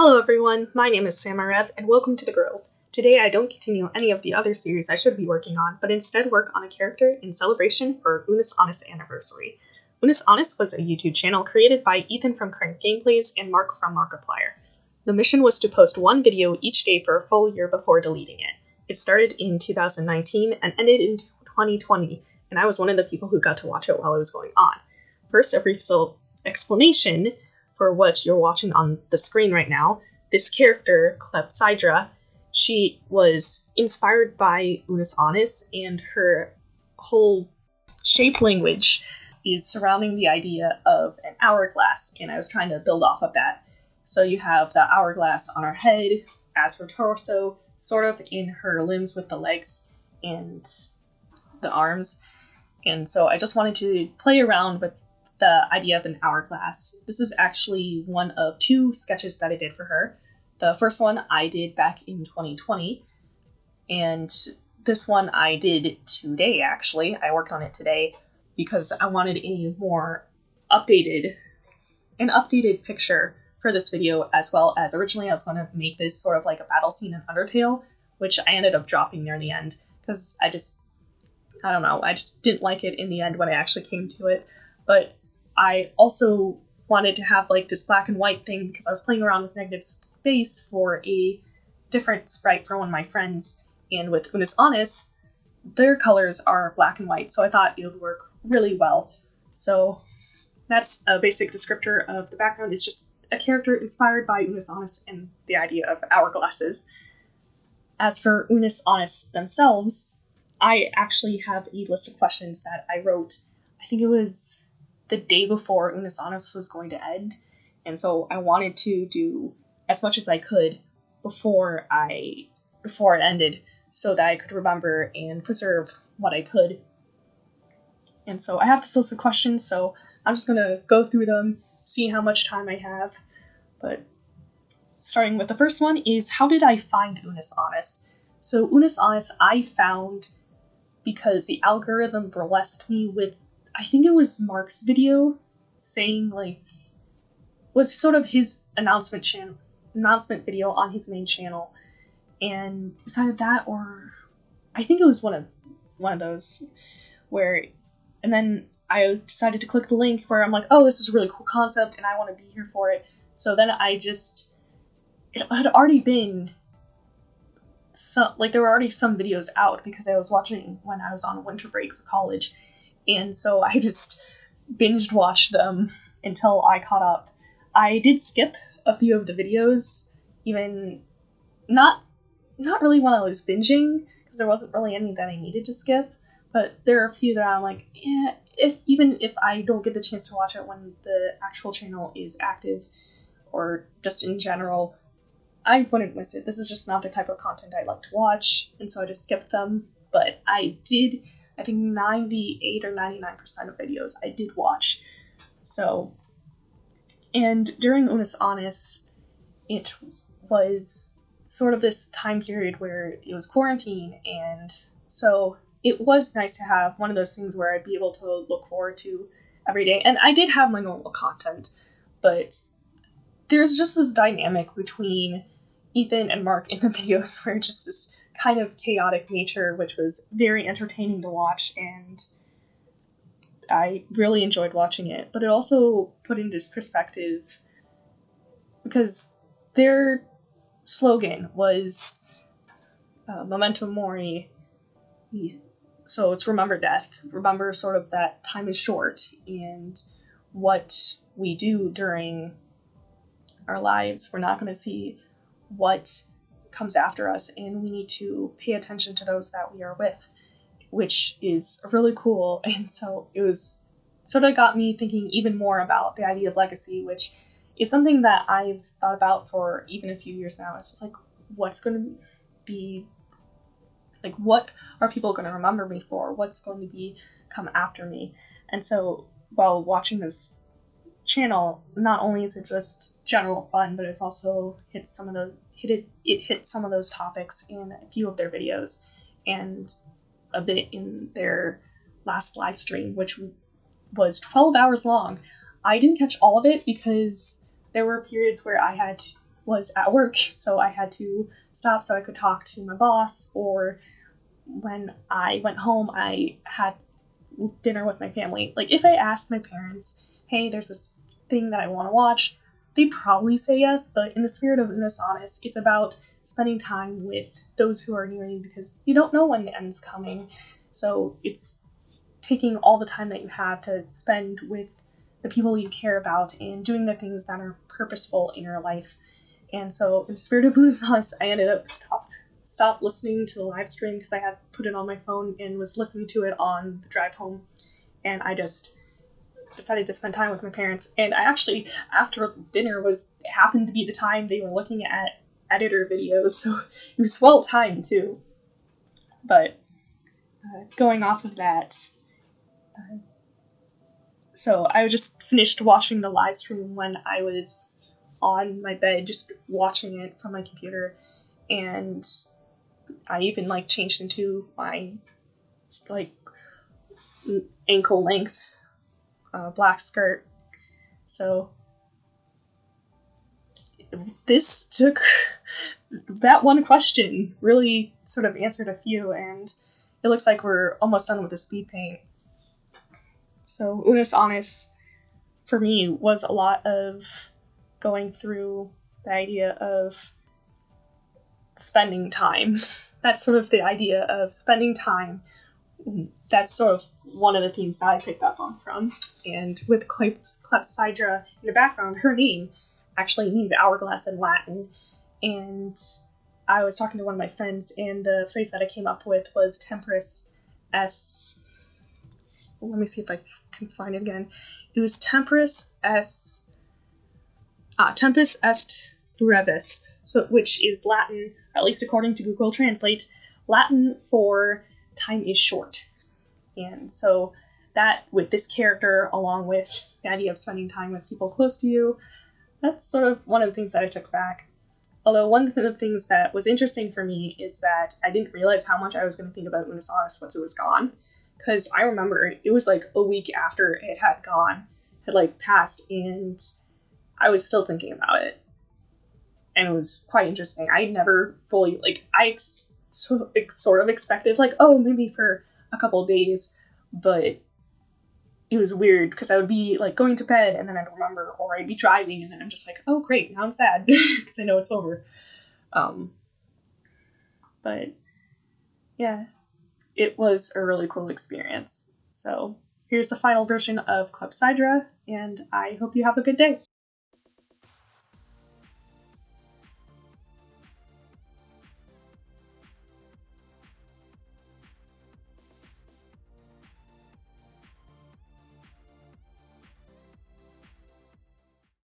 Hello everyone, my name is Samarev, and welcome to The Grove. Today I don't continue any of the other series I should be working on, but instead work on a character in celebration for Unus Annus anniversary. Unus Annus was a YouTube channel created by Ethan from Crankgameplays and Mark from Markiplier. The mission was to post one video each day for a full year before deleting it. It started in 2019 and ended in 2020, and I was one of the people who got to watch it while it was going on. First, a brief explanation for what you're watching on the screen right now. This character, Clepsydra, she was inspired by Unus Annus, and her whole shape language is surrounding the idea of an hourglass, and I was trying to build off of that. So you have the hourglass on her head, as her torso, sort of in her limbs with the legs and the arms. And so I just wanted to play around with the idea of an hourglass. This is actually one of two sketches that I did for her. The first one I did back in 2020, and this one I did today, actually. I worked on it today because I wanted a more updated picture for this video, as well as originally I was going to make this sort of like a battle scene in Undertale, which I ended up dropping near the end because I just didn't like it in the end when I actually came to it. But I also wanted to have like this black and white thing because I was playing around with negative space for a different sprite for one of my friends, and with Unus Annus, their colors are black and white, so I thought it would work really well. So that's a basic descriptor of the background. It's just a character inspired by Unus Annus and the idea of hourglasses. As for Unus Annus themselves, I actually have a list of questions that I wrote. I think it was the day before Unus Annus was going to end, and so I wanted to do as much as I could before it ended, so that I could remember and preserve what I could. And so I have this list of questions, so I'm just gonna go through them, see how much time I have. But starting with the first one is, how did I find Unus Annus? So Unus Annus I found because the algorithm burlesqued me with, I think it was Mark's video saying, like, was sort of his announcement video on his main channel, and it was either that or I think it was one of those where, and then I decided to click the link where I'm like, oh, this is a really cool concept and I want to be here for it. So then it had already been there were already some videos out because I was watching when I was on winter break for college. And so I just binged watched them until I caught up. I did skip a few of the videos, even not really when I was binging, because there wasn't really any that I needed to skip, but there are a few that I'm like, yeah, even if I don't get the chance to watch it when the actual channel is active, or just in general, I wouldn't miss it. This is just not the type of content I like to watch, and so I just skipped them. But I think 98 or 99% of videos I did watch. So, and during Unus Annus, it was sort of this time period where it was quarantine, and so it was nice to have one of those things where I'd be able to look forward to every day. And I did have my normal content, but there's just this dynamic between Ethan and Mark in the videos where just this kind of chaotic nature, which was very entertaining to watch, and I really enjoyed watching it. But it also put into perspective, because their slogan was Memento Mori, so it's remember death, remember sort of that time is short, and what we do during our lives, we're not going to see what comes after us, and we need to pay attention to those that we are with, which is really cool. And so it was sort of got me thinking even more about the idea of legacy, which is something that I've thought about for even a few years now. It's just like, what's going to be, like, what are people going to remember me for? What's going to come after me? And so while watching this channel, not only is it just general fun, but it's also hit some of those topics in a few of their videos, and a bit in their last live stream, which was 12 hours long. I didn't catch all of it because there were periods where I had was at work, so I had to stop so I could talk to my boss, or when I went home, I had dinner with my family. Like, if I asked my parents, hey, there's this thing that I want to watch, they'd probably say yes, but in the spirit of Unus Annus, it's about spending time with those who are near you, because you don't know when the end's coming. So it's taking all the time that you have to spend with the people you care about and doing the things that are purposeful in your life. And so in the spirit of Unus Annus, I ended up stopped listening to the live stream because I had put it on my phone and was listening to it on the drive home. And I just decided to spend time with my parents. And I actually, after dinner, happened to be the time they were looking at editor videos, so it was well timed too. But going off of that, so I just finished watching the live stream when I was on my bed, just watching it from my computer, and I even changed into my ankle length black skirt. So this took that one question really sort of answered a few, and it looks like we're almost done with the speed paint. So Unus Annus for me was a lot of going through the idea of spending time. That's sort of the idea of spending time. That's sort of one of the themes that I picked up on from. And with Clepsydra in the background, her name actually means hourglass in Latin. And I was talking to one of my friends, and the phrase that I came up with was tempus est. Let me see if I can find it again. It was tempus est brevis, so which is Latin, at least according to Google Translate, Latin for time is short. And so that, with this character, along with the idea of spending time with people close to you, that's sort of one of the things that I took back. Although one of the things that was interesting for me is that I didn't realize how much I was going to think about Unus Annus once it was gone. Because I remember it was a week after it had passed, and I was still thinking about it. And it was quite interesting. I never fully, I sort of expected, maybe for a couple of days, but it was weird because I would be going to bed and then I'd remember, or I'd be driving and then I'm just oh great, now I'm sad because I know it's over. But yeah, it was a really cool experience. So here's the final version of Clepsydra, and I hope you have a good day.